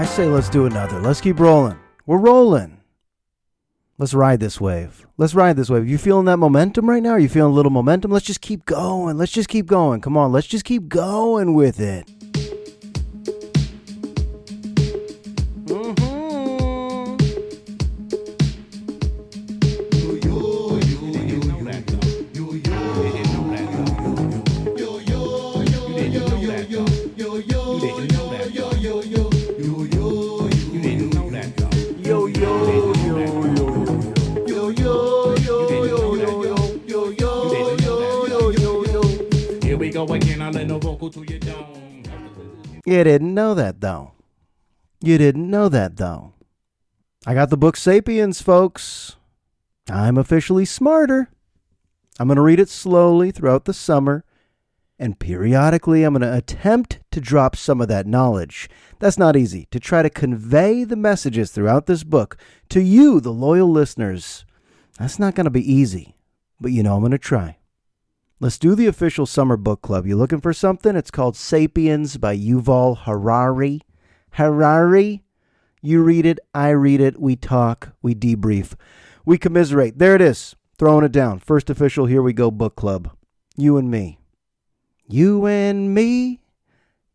I say let's do another. Let's keep rolling. We're rolling. Let's ride this wave. You feeling that momentum right now? Are you feeling a little momentum? Let's just keep going. Come on, let's just keep going with it. You didn't know that, though. I got the book Sapiens, folks. I'm officially smarter. I'm going to read it slowly throughout the summer, and periodically I'm going to attempt to drop some of that knowledge. That's not easy, to try to convey the messages throughout this book to you, the loyal listeners. That's not going to be easy, but I'm going to try. Let's do the official summer book club. You looking for something? It's called Sapiens by Yuval Harari. You read it, I read it, we talk, we debrief, we commiserate. There it is. Throwing it down. First official, here we go, book club. You and me. You and me.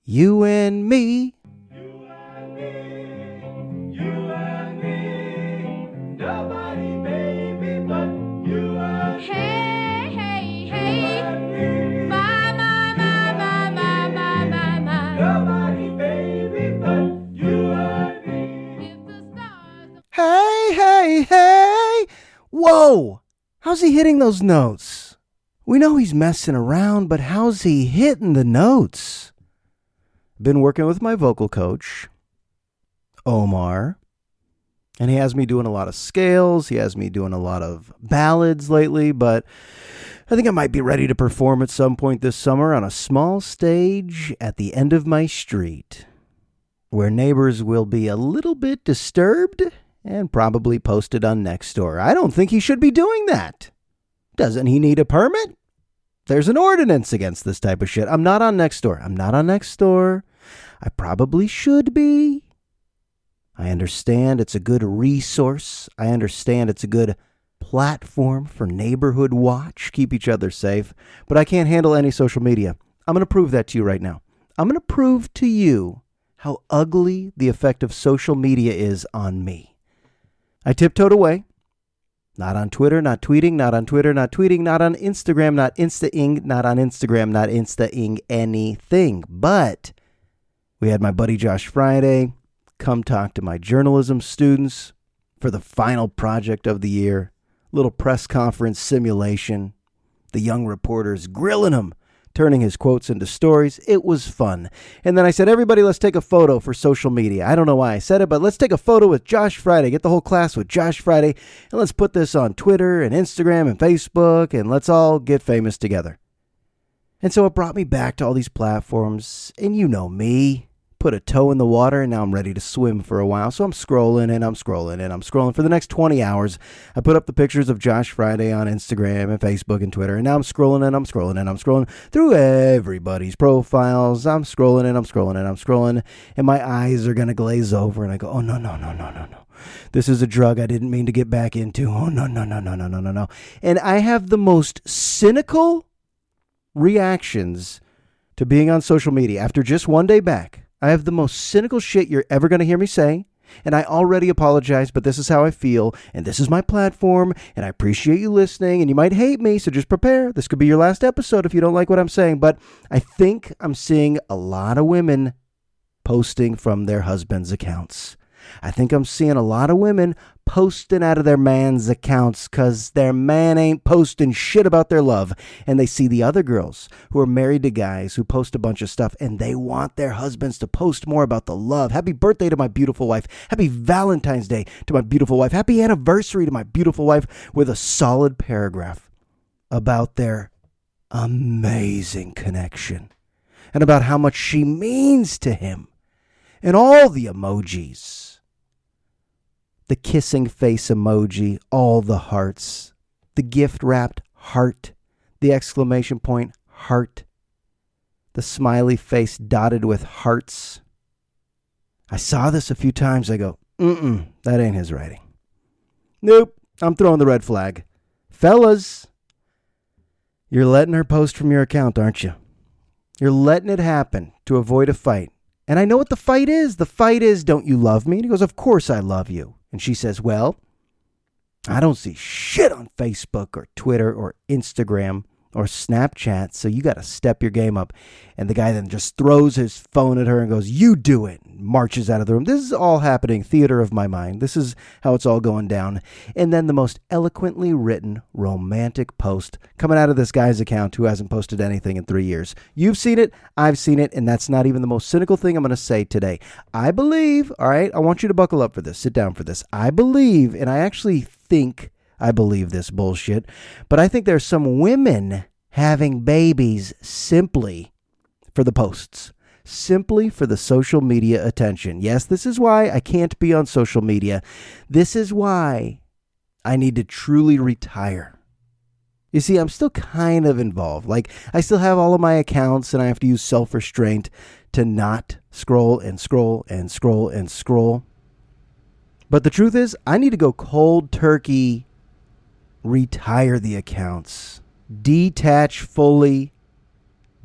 You and me. You and me. You and me. Nobody, baby, but you and me. Hey! Whoa! How's he hitting those notes? We know he's messing around, but how's he hitting the notes? Been working with my vocal coach, Omar, and he has me doing a lot of scales. He has me doing a lot of ballads lately, but I think I might be ready to perform at some point this summer on a small stage at the end of my street, where neighbors will be a little bit disturbed and probably posted on Nextdoor. I don't think he should be doing that. Doesn't he need a permit? There's an ordinance against this type of shit. I'm not on Nextdoor. I probably should be. I understand it's a good resource. I understand it's a good platform for neighborhood watch. Keep each other safe. But I can't handle any social media. I'm going to prove that to you right now. I'm going to prove to you how ugly the effect of social media is on me. I tiptoed away. Not on Twitter, not tweeting, not on Twitter, not tweeting, not on Instagram, not Insta-ing, not on Instagram, not Insta-ing anything. But we had my buddy Josh Friday come talk to my journalism students for the final project of the year. Little press conference simulation. The young reporters grilling him, turning his quotes into stories. It was fun. And then I said, everybody, let's take a photo for social media. I don't know why I said it, but let's take a photo with Josh Friday. Get the whole class with Josh Friday. And let's put this on Twitter and Instagram and Facebook. And let's all get famous together. And so it brought me back to all these platforms. And you know me. Put a toe in the water, and now I'm ready to swim for a while. So I'm scrolling for the next 20 hours. I put up the pictures of Josh Friday on Instagram and Facebook and Twitter, and now I'm scrolling through everybody's profiles. I'm scrolling, and my eyes are going to glaze over, and I go, oh, no. This is a drug I didn't mean to get back into. Oh, no. And I have the most cynical reactions to being on social media after just one day back. I have the most cynical shit you're ever going to hear me say, and I already apologize, but this is how I feel, and this is my platform, and I appreciate you listening, and you might hate me, so just prepare. This could be your last episode if you don't like what I'm saying, but I think I'm seeing a lot of women posting from their husbands' accounts. I think I'm seeing a lot of women posting out of their man's accounts because their man ain't posting shit about their love. And they see the other girls who are married to guys who post a bunch of stuff and they want their husbands to post more about the love. Happy birthday to my beautiful wife. Happy Valentine's Day to my beautiful wife. Happy anniversary to my beautiful wife, with a solid paragraph about their amazing connection and about how much she means to him. And all the emojis. The kissing face emoji, all the hearts, the gift wrapped heart, the exclamation point heart, the smiley face dotted with hearts. I saw this a few times. I go, that ain't his writing. Nope, I'm throwing the red flag. Fellas, you're letting her post from your account, aren't you? You're letting it happen to avoid a fight. And I know what the fight is. The fight is, don't you love me? And he goes, of course I love you. And she says, well, I don't see shit on Facebook or Twitter or Instagram or Snapchat, so you got to step your game up. And the guy then just throws his phone at her and goes, you do it, and marches out of the room. This is all happening, theater of my mind. This is how it's all going down. And then the most eloquently written romantic post coming out of this guy's account who hasn't posted anything in 3 years. You've seen it, I've seen it, and that's not even the most cynical thing I'm going to say today. I believe, all right, I want you to buckle up for this, sit down for this. I believe, and I actually think I believe this bullshit, but I think there's some women having babies simply for the posts, simply for the social media attention. Yes, this is why I can't be on social media. This is why I need to truly retire. You see, I'm still kind of involved. Like, I still have all of my accounts and I have to use self-restraint to not scroll and scroll and scroll and scroll. But the truth is, I need to go cold turkey, retire the accounts, detach fully,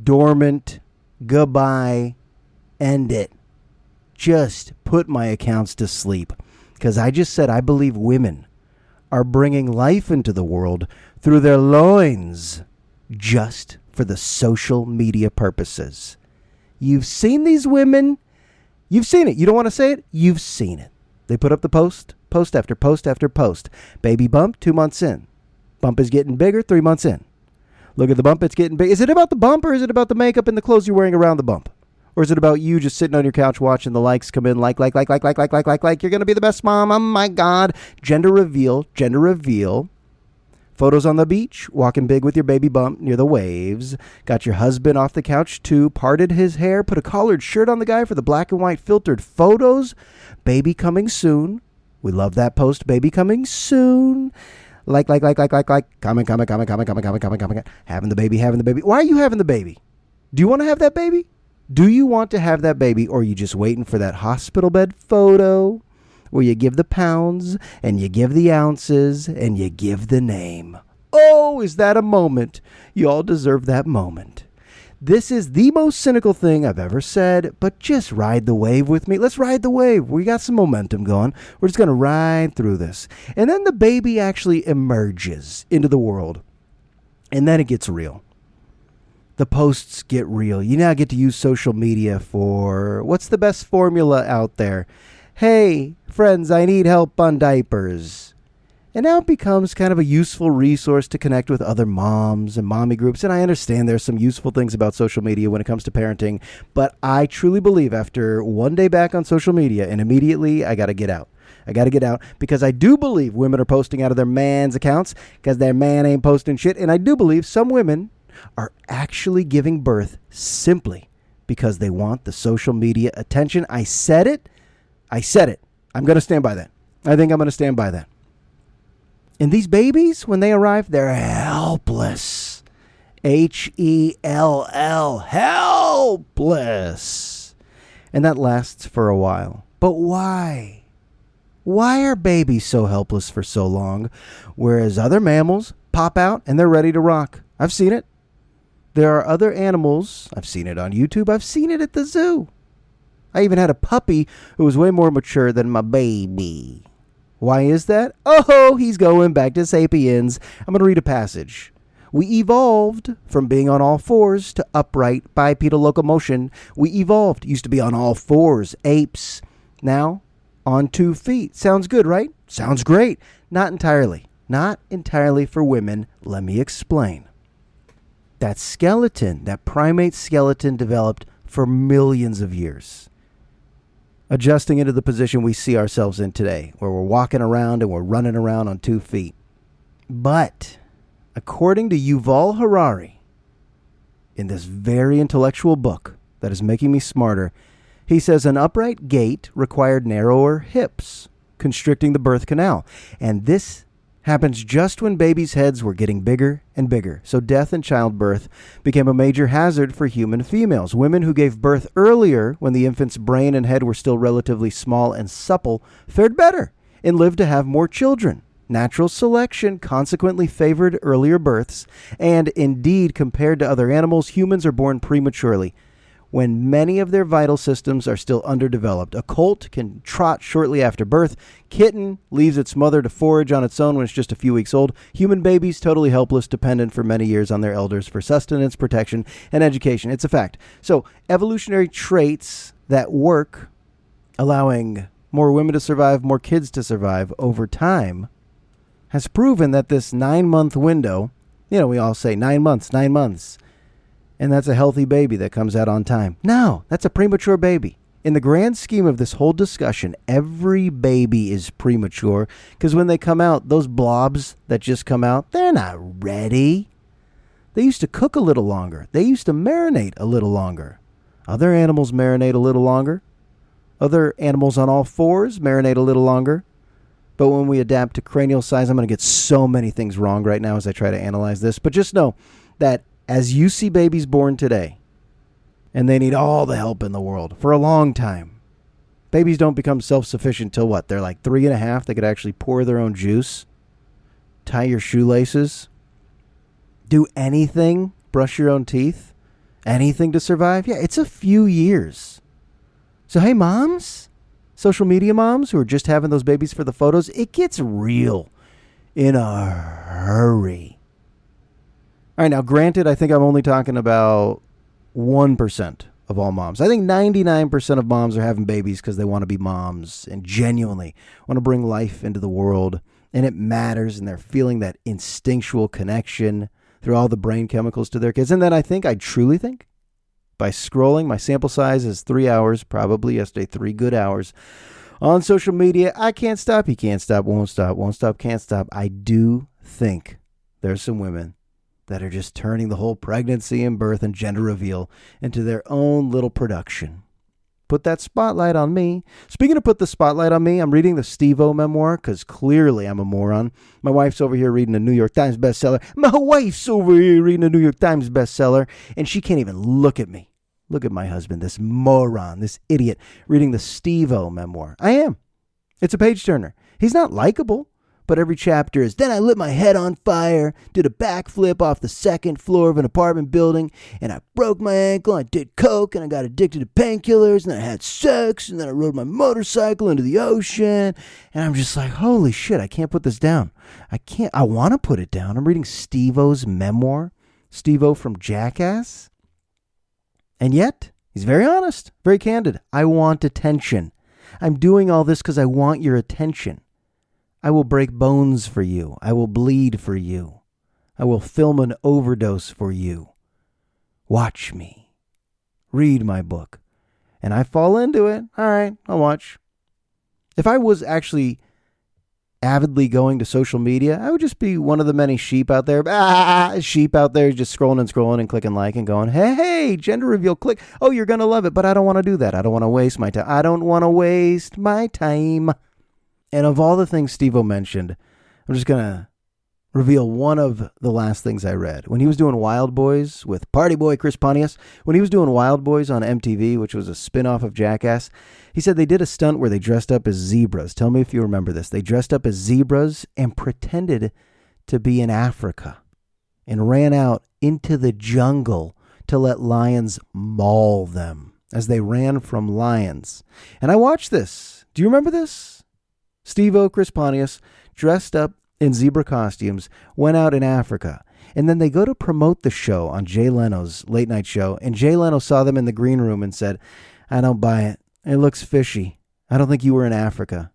dormant, goodbye, end it. Just put my accounts to sleep. Because I just said I believe women are bringing life into the world through their loins just for the social media purposes. You've seen these women. You've seen it. You don't want to say it? You've seen it. They put up the post after post after post. Baby bump, 2 months in. Bump is getting bigger, 3 months in. Look at the bump, it's getting big. Is it about the bump or is it about the makeup and the clothes you're wearing around the bump? Or is it about you just sitting on your couch watching the likes come in like. You're going to be the best mom. Oh my God. Gender reveal. Photos on the beach, walking big with your baby bump near the waves. Got your husband off the couch too, parted his hair, put a collared shirt on the guy for the black and white filtered photos. Baby coming soon. We love that post, baby coming soon. Like. Comment. Having the baby. Why are you having the baby? Do you want to have that baby? Do you want to have that baby, or are you just waiting for that hospital bed photo where you give the pounds and you give the ounces and you give the name? Oh, is that a moment? You all deserve that moment. This is the most cynical thing I've ever said, but just ride the wave with me. Let's ride the wave. We got some momentum going. We're just going to ride through this. And then the baby actually emerges into the world. And then it gets real. The posts get real. You now get to use social media for, what's the best formula out there? Hey, friends, I need help on diapers. And now it becomes kind of a useful resource to connect with other moms and mommy groups. And I understand there's some useful things about social media when it comes to parenting. But I truly believe after one day back on social media and immediately I got to get out. Because I do believe women are posting out of their man's accounts because their man ain't posting shit. And I do believe some women are actually giving birth simply because they want the social media attention. I said it. I'm going to stand by that. I think I'm going to stand by that. And these babies, when they arrive, they're helpless. H-E-L-L, helpless. And that lasts for a while. But why? Why are babies so helpless for so long, whereas other mammals pop out and they're ready to rock? I've seen it. There are other animals. I've seen it on YouTube. I've seen it at the zoo. I even had a puppy who was way more mature than my baby. Why is that? Oh, he's going back to Sapiens. I'm going to read a passage. We evolved from being on all fours to upright bipedal locomotion. We evolved. Used to be on all fours, apes. Now, on 2 feet. Sounds good, right? Sounds great. Not entirely. Not entirely for women. Let me explain. That skeleton, that primate skeleton developed for millions of years. Adjusting into the position we see ourselves in today, where we're walking around and we're running around on 2 feet. But, according to Yuval Harari, in this very intellectual book that is making me smarter, he says an upright gait required narrower hips, constricting the birth canal. And this happens just when babies' heads were getting bigger and bigger, so death in childbirth became a major hazard for human females. Women who gave birth earlier, when the infant's brain and head were still relatively small and supple, fared better and lived to have more children. Natural selection consequently favored earlier births, and indeed, compared to other animals, humans are born prematurely, when many of their vital systems are still underdeveloped. A colt can trot shortly after birth. Kitten leaves its mother to forage on its own when it's just a few weeks old. Human babies, totally helpless, dependent for many years on their elders for sustenance, protection, and education. It's a fact. So, evolutionary traits that work, allowing more women to survive, more kids to survive over time, has proven that this 9-month window, we all say 9 months, and that's a healthy baby that comes out on time. No, that's a premature baby. In the grand scheme of this whole discussion, every baby is premature because when they come out, those blobs that just come out, they're not ready. They used to cook a little longer. They used to marinate a little longer. Other animals marinate a little longer. Other animals on all fours marinate a little longer. But when we adapt to cranial size, I'm going to get so many things wrong right now as I try to analyze this. But just know that as you see babies born today, and they need all the help in the world for a long time, babies don't become self-sufficient till what? They're like 3.5. They could actually pour their own juice, tie your shoelaces, do anything, brush your own teeth, anything to survive. Yeah, it's a few years. So hey, moms, social media moms who are just having those babies for the photos, it gets real in a hurry. All right, now granted, I think I'm only talking about 1% of all moms. I think 99% of moms are having babies because they want to be moms and genuinely want to bring life into the world, and it matters, and they're feeling that instinctual connection through all the brain chemicals to their kids. And then I truly think, by scrolling, my sample size is 3 hours, probably yesterday, 3 good hours on social media. I can't stop, he can't stop, won't stop, can't stop. I do think there's some women that are just turning the whole pregnancy and birth and gender reveal into their own little production. Put that spotlight on me. Speaking of put the spotlight on me, I'm reading the Steve-O memoir because clearly I'm a moron. My wife's over here reading a New York Times bestseller. And she can't even look at me. Look at my husband, this moron, this idiot, reading the Steve-O memoir. I am. It's a page-turner. He's not likable. But every chapter is, then I lit my head on fire, did a backflip off the 2nd floor of an apartment building, and I broke my ankle, I did coke, and I got addicted to painkillers, and then I had sex, and then I rode my motorcycle into the ocean, and I'm just like, holy shit, I can't put this down. I want to put it down. I'm reading Steve-O's memoir, Steve-O from Jackass, and yet, he's very honest, very candid. I want attention. I'm doing all this because I want your attention. I will break bones for you. I will bleed for you. I will film an overdose for you. Watch me. Read my book. And I fall into it. All right, I'll watch. If I was actually avidly going to social media, I would just be one of the many sheep out there. Sheep out there just scrolling and clicking like and going, hey, gender reveal, click. Oh, you're going to love it, but I don't want to do that. I don't want to waste my time. I don't want to waste my time. And of all the things Steve-O mentioned, I'm just going to reveal one of the last things I read. When he was doing Wild Boys with Party Boy Chris Pontius, when he was doing Wild Boys on MTV, which was a spinoff of Jackass, he said they did a stunt where they dressed up as zebras. Tell me if you remember this. They dressed up as zebras and pretended to be in Africa and ran out into the jungle to let lions maul them as they ran from lions. And I watched this. Do you remember this? Steve-O, Chris Pontius, dressed up in zebra costumes, went out in Africa. And then they go to promote the show on Jay Leno's late night show. And Jay Leno saw them in the green room and said, I don't buy it. It looks fishy. I don't think you were in Africa.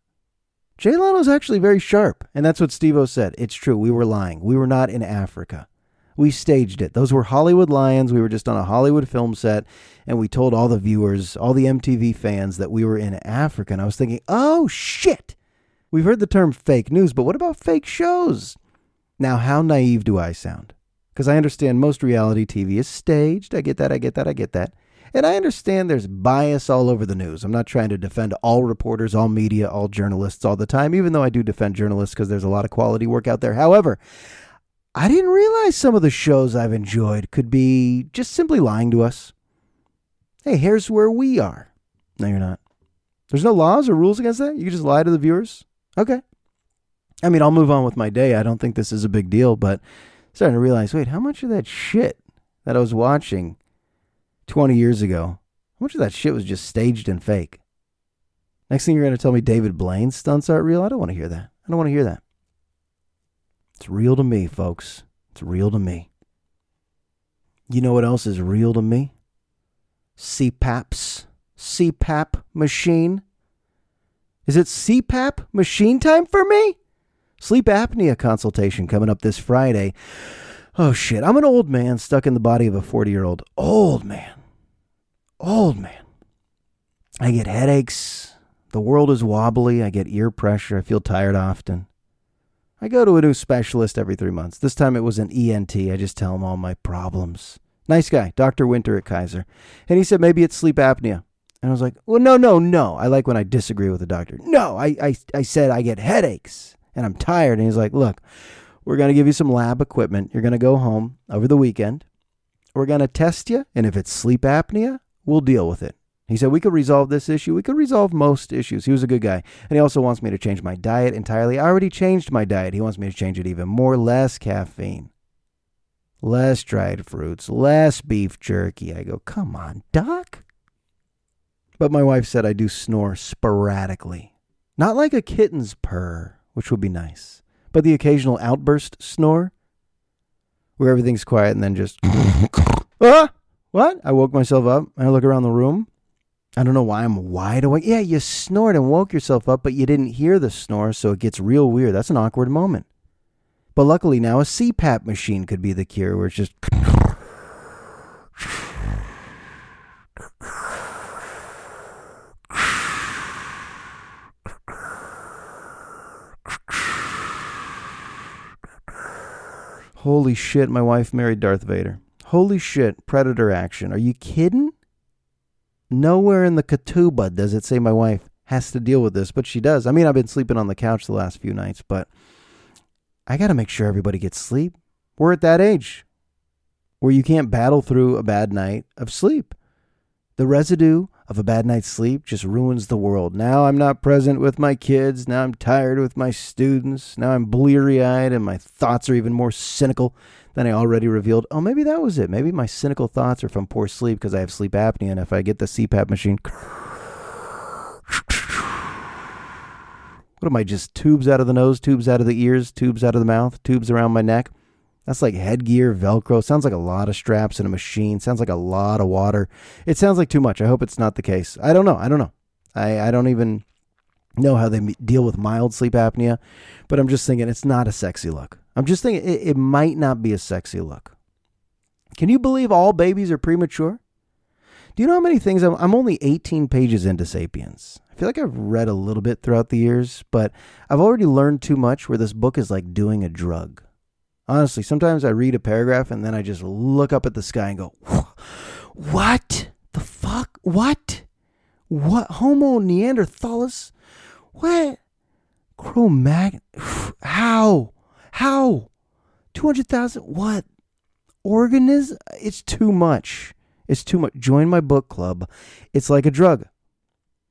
Jay Leno's actually very sharp. And that's what Steve-O said. It's true. We were lying. We were not in Africa. We staged it. Those were Hollywood lions. We were just on a Hollywood film set. And we told all the viewers, all the MTV fans that we were in Africa. And I was thinking, oh, shit. We've heard the term fake news, but what about fake shows? Now, how naive do I sound? Because I understand most reality TV is staged. I get that. And I understand there's bias all over the news. I'm not trying to defend all reporters, all media, all journalists all the time, even though I do defend journalists because there's a lot of quality work out there. However, I didn't realize some of the shows I've enjoyed could be just simply lying to us. Hey, here's where we are. No, you're not. There's no laws or rules against that? You can just lie to the viewers? Okay. I mean, I'll move on with my day. I don't think this is a big deal, but starting to realize, wait, how much of that shit that I was watching 20 years ago, how much of that shit was just staged and fake? Next thing you're going to tell me David Blaine's stunts aren't real? I don't want to hear that. I don't want to hear that. It's real to me, folks. It's real to me. You know what else is real to me? CPAP machine. Is it CPAP machine time for me? Sleep apnea consultation coming up this Friday. Oh shit, I'm an old man stuck in the body of a 40-year-old. Old man. I get headaches. The world is wobbly. I get ear pressure. I feel tired often. I go to a new specialist every 3 months. This time it was an ENT. I just tell him all my problems. Nice guy, Dr. Winter at Kaiser. And he said maybe it's sleep apnea. And I was like, well, no. I like when I disagree with the doctor. No, I said I get headaches and I'm tired. And he's like, look, we're going to give you some lab equipment. You're going to go home over the weekend. We're going to test you. And if it's sleep apnea, we'll deal with it. He said, we could resolve this issue. We could resolve most issues. He was a good guy. And he also wants me to change my diet entirely. I already changed my diet. He wants me to change it even more. Less caffeine. Less dried fruits. Less beef jerky. I go, come on, doc. But my wife said I do snore sporadically. Not like a kitten's purr, which would be nice. But the occasional outburst snore, where everything's quiet and then just, what? I woke myself up and I look around the room. I don't know why I'm wide awake. Yeah, you snored and woke yourself up, but you didn't hear the snore, so it gets real weird. That's an awkward moment. But luckily now a CPAP machine could be the cure, where it's just... Holy shit, my wife married Darth Vader. Holy shit, Predator action. Are you kidding? Nowhere in the ketubah does it say my wife has to deal with this, but she does. I mean, I've been sleeping on the couch the last few nights, but I got to make sure everybody gets sleep. We're at that age where you can't battle through a bad night of sleep. The residue of a bad night's sleep just ruins the world. Now I'm not present with my kids. Now I'm tired with my students. Now I'm bleary-eyed and my thoughts are even more cynical than I already revealed. Oh, maybe that was it. Maybe my cynical thoughts are from poor sleep because I have sleep apnea, and if I get the CPAP machine... What am I, just tubes out of the nose, tubes out of the ears, tubes out of the mouth, tubes around my neck? That's like headgear, Velcro. Sounds like a lot of straps in a machine. Sounds like a lot of water. It sounds like too much. I hope it's not the case. I don't know. I don't even know how they deal with mild sleep apnea, but I'm just thinking it's not a sexy look. I'm just thinking it might not be a sexy look. Can you believe all babies are premature? Do you know how many things I'm only 18 pages into Sapiens. I feel like I've read a little bit throughout the years, but I've already learned too much where this book is like doing a drug. Honestly, sometimes I read a paragraph and then I just look up at the sky and go, what the fuck? What? Homo neanderthalis? What? Cro-Magnon? How? 200,000? What? Organism? It's too much. It's too much. Join my book club. It's like a drug.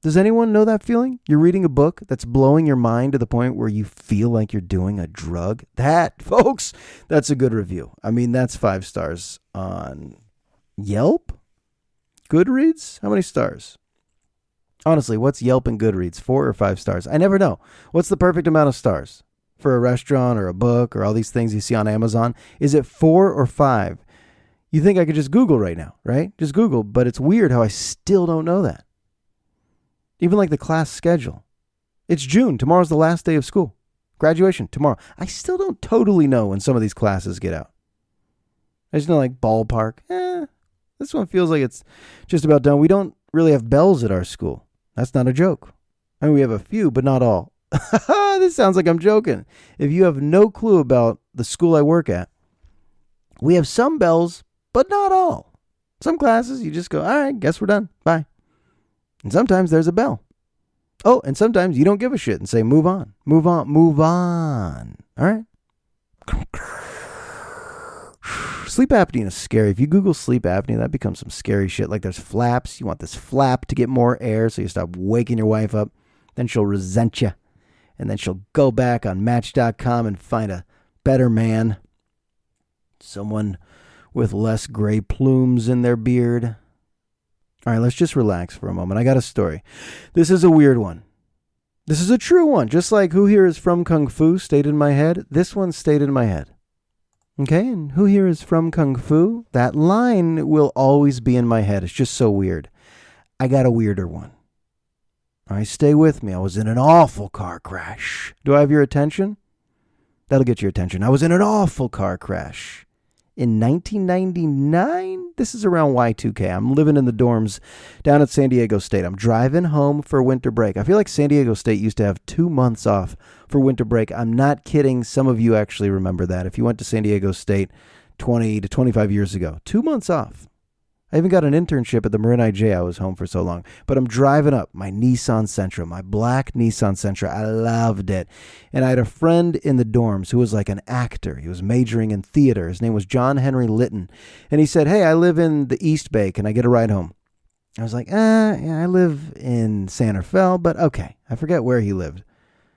Does anyone know that feeling? You're reading a book that's blowing your mind to the point where you feel like you're doing a drug? That, folks, that's a good review. I mean, that's 5 stars on Yelp? Goodreads? How many stars? Honestly, what's Yelp and Goodreads? 4 or 5 stars? I never know. What's the perfect amount of stars for a restaurant or a book or all these things you see on Amazon? Is it 4 or 5? You think I could just Google right now, right? Just Google, but it's weird how I still don't know that. Even like the class schedule. It's June. Tomorrow's the last day of school. Graduation tomorrow. I still don't totally know when some of these classes get out. I just know like ballpark. This one feels like it's just about done. We don't really have bells at our school. That's not a joke. I mean, we have a few, but not all. This sounds like I'm joking. If you have no clue about the school I work at, we have some bells, but not all. Some classes, you just go, all right, guess we're done. Bye. And sometimes there's a bell. Oh, and sometimes you don't give a shit and say, move on, move on, move on. All right. Sleep apnea is scary. If you Google sleep apnea, that becomes some scary shit. Like there's flaps. You want this flap to get more air, so you stop waking your wife up. Then she'll resent you. And then she'll go back on Match.com and find a better man. Someone with less gray plumes in their beard. All right, let's just relax for a moment. I got a story. This is a weird one. This is a true one. Just like Who Here Is From Kung Fu stayed in my head, this one stayed in my head. Okay, and Who Here Is From Kung Fu? That line will always be in my head. It's just so weird. I got a weirder one. All right, stay with me. I was in an awful car crash. Do I have your attention? That'll get your attention. I was in an awful car crash. In 1999, this is around Y2K. I'm living in the dorms down at San Diego State. I'm driving home for winter break. I feel like San Diego State used to have 2 months off for winter break. I'm not kidding. Some of you actually remember that. If you went to San Diego State 20 to 25 years ago, 2 months off. I even got an internship at the Marin IJ. I was home for so long. But I'm driving up my Nissan Sentra, my black Nissan Sentra. I loved it. And I had a friend in the dorms who was like an actor. He was majoring in theater. His name was John Henry Litton. And he said, hey, I live in the East Bay. Can I get a ride home? I was like, yeah, I live in Santa Fe, but okay. I forget where he lived.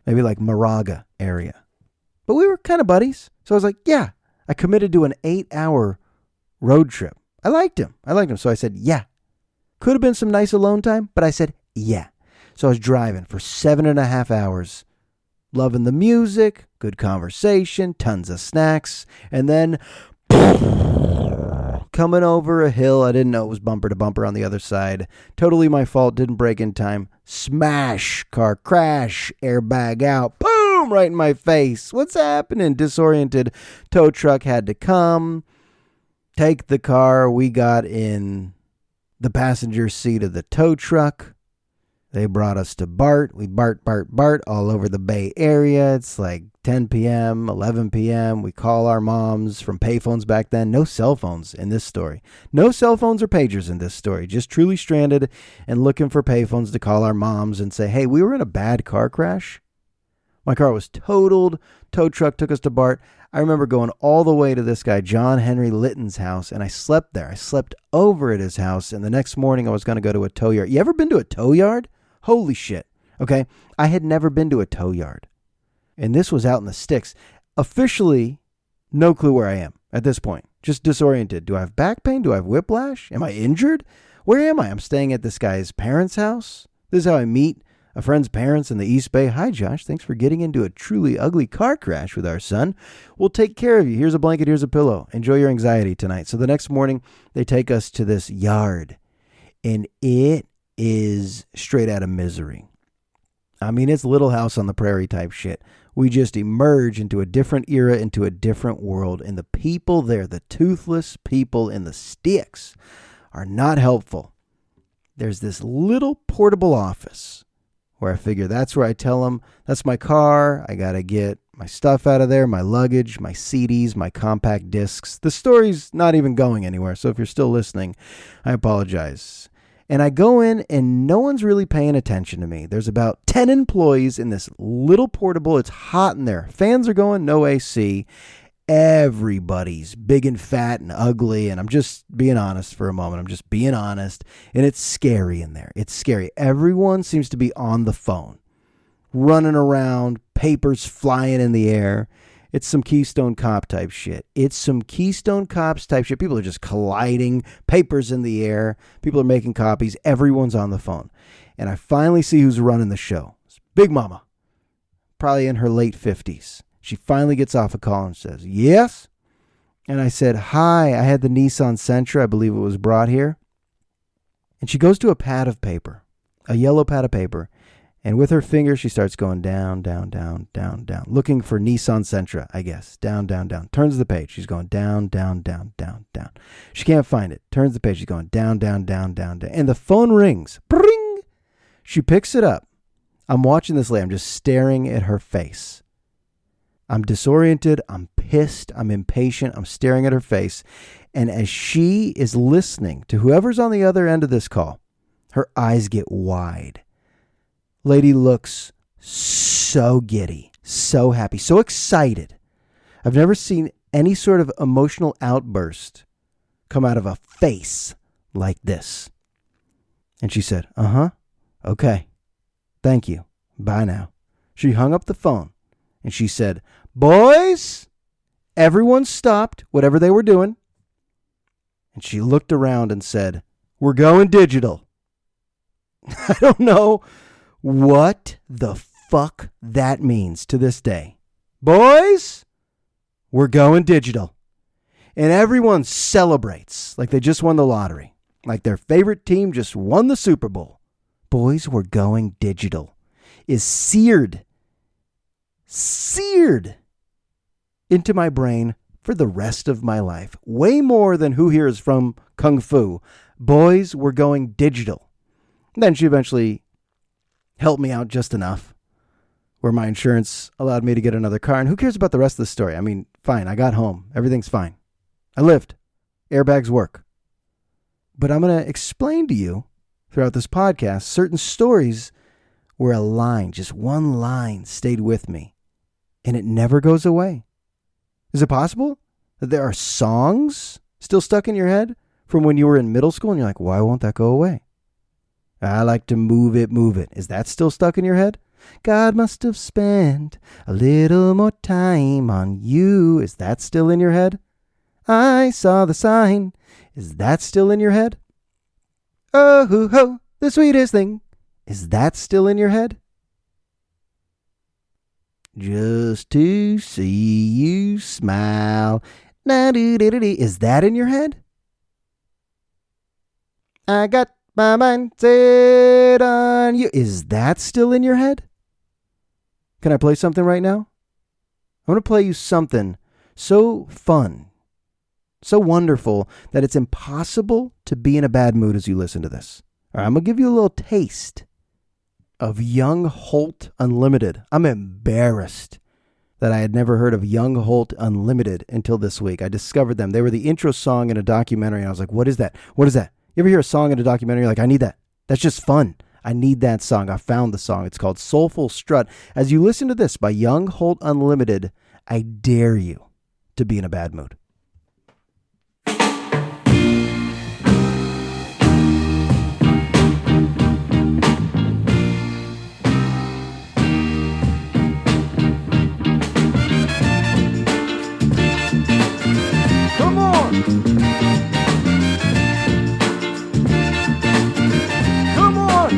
Maybe like Moraga area. But we were kind of buddies. So I was like, yeah. I committed to an 8-hour road trip. I liked him. So I said, yeah. Could have been some nice alone time, but I said, yeah. So I was driving for 7.5 hours, loving the music, good conversation, tons of snacks, and then coming over a hill. I didn't know it was bumper to bumper on the other side. Totally my fault. Didn't brake in time. Smash, car crash, airbag out. Boom, right in my face. What's happening? Disoriented. Tow truck had to come. Take the car. We got in the passenger seat of the tow truck. They brought us to BART. We BART all over the Bay Area. It's like 10 p.m., 11 p.m. We call our moms from payphones back then. No cell phones in this story. No cell phones or pagers in this story. Just truly stranded and looking for payphones to call our moms and say, hey, we were in a bad car crash. My car was totaled. Tow truck took us to BART. I remember going all the way to this guy, John Henry Litton's house, and I slept there. I slept over at his house, and the next morning I was going to go to a tow yard. You ever been to a tow yard? Holy shit. Okay, I had never been to a tow yard, and this was out in the sticks. Officially, no clue where I am at this point. Just disoriented. Do I have back pain? Do I have whiplash? Am I injured? Where am I? I'm staying at this guy's parents' house. This is how I meet a friend's parents in the East Bay. Hi, Josh. Thanks for getting into a truly ugly car crash with our son. We'll take care of you. Here's a blanket. Here's a pillow. Enjoy your anxiety tonight. So the next morning, they take us to this yard, and it is straight out of Misery. I mean, it's Little House on the Prairie type shit. We just emerge into a different era, into a different world, and the people there, the toothless people in the sticks, are not helpful. There's this little portable office where I figure that's where I tell them, that's my car. I got to get my stuff out of there, my luggage, my CDs, my compact discs. The story's not even going anywhere, so if you're still listening, I apologize. And I go in, and no one's really paying attention to me. There's about 10 employees in this little portable. It's hot in there. Fans are going, no AC. Everybody's big and fat and ugly, and I'm just being honest for a moment. I'm just being honest, and it's scary in there. It's scary. Everyone seems to be on the phone, running around, papers flying in the air. It's some Keystone Cop type shit. It's some Keystone Cops type shit. People are just colliding, papers in the air. People are making copies. Everyone's on the phone. And I finally see who's running the show. It's Big Mama, probably in her late 50s. She finally gets off a call and says, yes. And I said, hi, I had the Nissan Sentra. I believe it was brought here. And she goes to a pad of paper, a yellow pad of paper. And with her finger, she starts going down, down, down, down, down, looking for Nissan Sentra, I guess. Down, down, down. Turns the page. She's going down, down, down, down, down. She can't find it. Turns the page. She's going down, down, down, down, down. And the phone rings. Bring! She picks it up. I'm watching this lady. I'm just staring at her face. I'm disoriented. I'm pissed. I'm impatient. I'm staring at her face. And as she is listening to whoever's on the other end of this call, her eyes get wide. Lady looks so giddy, so happy, so excited. I've never seen any sort of emotional outburst come out of a face like this. And she said, okay, thank you, bye now. She hung up the phone and she said, boys, everyone stopped whatever they were doing. And she looked around and said, we're going digital. I don't know what the fuck that means to this day. Boys, we're going digital. And everyone celebrates like they just won the lottery, like their favorite team just won the Super Bowl. Boys, we're going digital is seared into my brain for the rest of my life. Way more than Who Here Is From Kung Fu. Boys, we're going digital. Then she eventually helped me out just enough where my insurance allowed me to get another car. And who cares about the rest of the story? I mean, fine, I got home. Everything's fine. I lived. Airbags work. But I'm going to explain to you throughout this podcast certain stories where a line, just one line, stayed with me. And it never goes away. Is it possible that there are songs still stuck in your head from when you were in middle school and you're like, why won't that go away? I like to move it, move it. Is that still stuck in your head? God must have spent a little more time on you. Is that still in your head? I saw the sign. Is that still in your head? Oh, ho, ho, the sweetest thing. Is that still in your head? Just to see you smile. Is that in your head? I got my mind set on you. Is that still in your head? Can I play something right now? I'm going to play you something so fun, so wonderful that it's impossible to be in a bad mood as you listen to this. All right, I'm going to give you a little taste of Young Holt Unlimited. I'm embarrassed that I had never heard of Young Holt Unlimited until this week. I discovered them. They were the intro song in a documentary, and I was like, what is that? What is that? You ever hear a song in a documentary? You're like, I need that. That's just fun. I need that song. I found the song. It's called Soulful Strut. As you listen to this by Young Holt Unlimited, I dare you to be in a bad mood. Come on! Come on!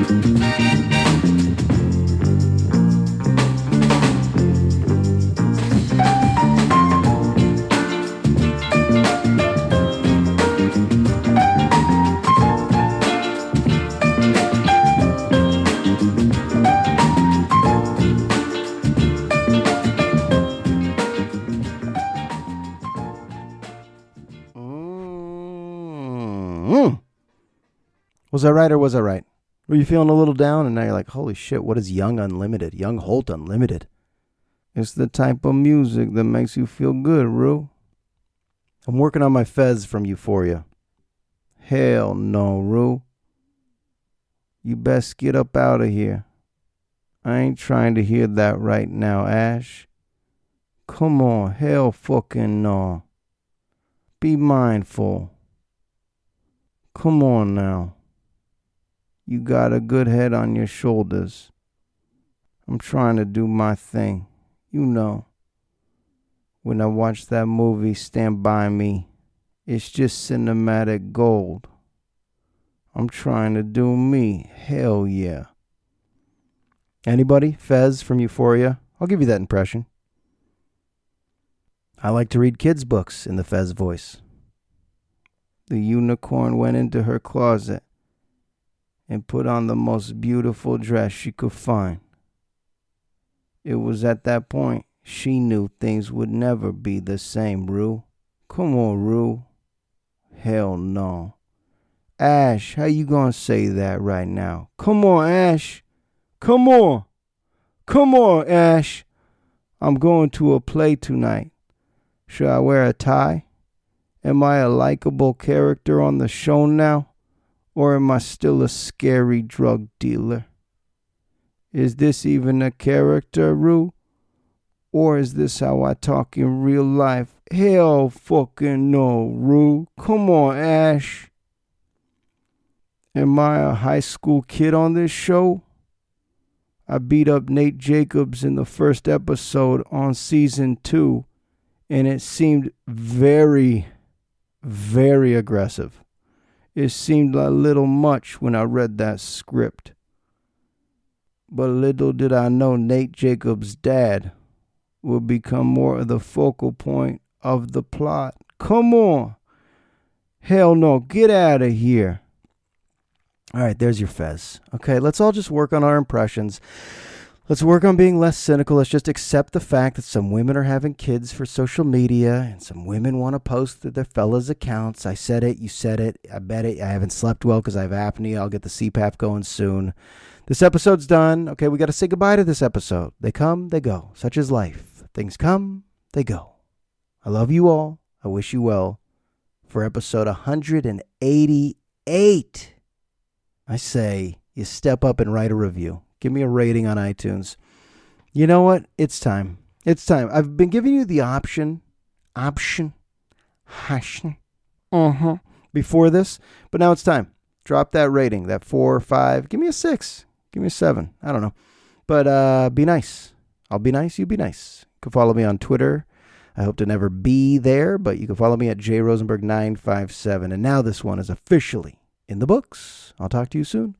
Was I right or was I right? Were you feeling a little down and now you're like, holy shit, what is Young Unlimited? Young Holt Unlimited. It's the type of music that makes you feel good, Rue. I'm working on my fez from Euphoria. Hell no, Rue. You best get up out of here. I ain't trying to hear that right now, Ash. Come on, hell fucking no. Be mindful. Come on now. You got a good head on your shoulders. I'm trying to do my thing. You know. When I watch that movie, Stand By Me, it's just cinematic gold. I'm trying to do me. Hell yeah. Anybody? Fez from Euphoria? I'll give you that impression. I like to read kids' books in the Fez voice. The unicorn went into her closet and put on the most beautiful dress she could find. It was at that point she knew things would never be the same, Rue. Come on, Rue. Hell no. Ash, how you gonna say that right now? Come on, Ash. Come on. Come on, Ash. I'm going to a play tonight. Should I wear a tie? Am I a likable character on the show now? Or am I still a scary drug dealer? Is this even a character, Rue? Or is this how I talk in real life? Hell fucking no, Rue. Come on, Ash. Am I a high school kid on this show? I beat up Nate Jacobs in the first episode on season 2, and it seemed very, very aggressive. It seemed a little much when I read that script. But little did I know Nate Jacobs' dad would become more of the focal point of the plot. Come on. Hell no, get out of here. All right, there's your fez. Okay, let's all just work on our impressions. Let's work on being less cynical. Let's just accept the fact that some women are having kids for social media and some women want to post to their fellas' accounts. I said it. You said it. I bet it. I haven't slept well because I have apnea. I'll get the CPAP going soon. This episode's done. Okay, we got to say goodbye to this episode. They come, they go. Such is life. Things come, they go. I love you all. I wish you well. For episode 188, I say you step up and write a review. Give me a rating on iTunes. You know what? It's time. It's time. I've been giving you the option, before this, but now it's time. Drop that rating, that 4 or 5. Give me a 6. Give me a 7. I don't know. But be nice. I'll be nice. You be nice. You can follow me on Twitter. I hope to never be there, but you can follow me at jrosenberg957. And now this one is officially in the books. I'll talk to you soon.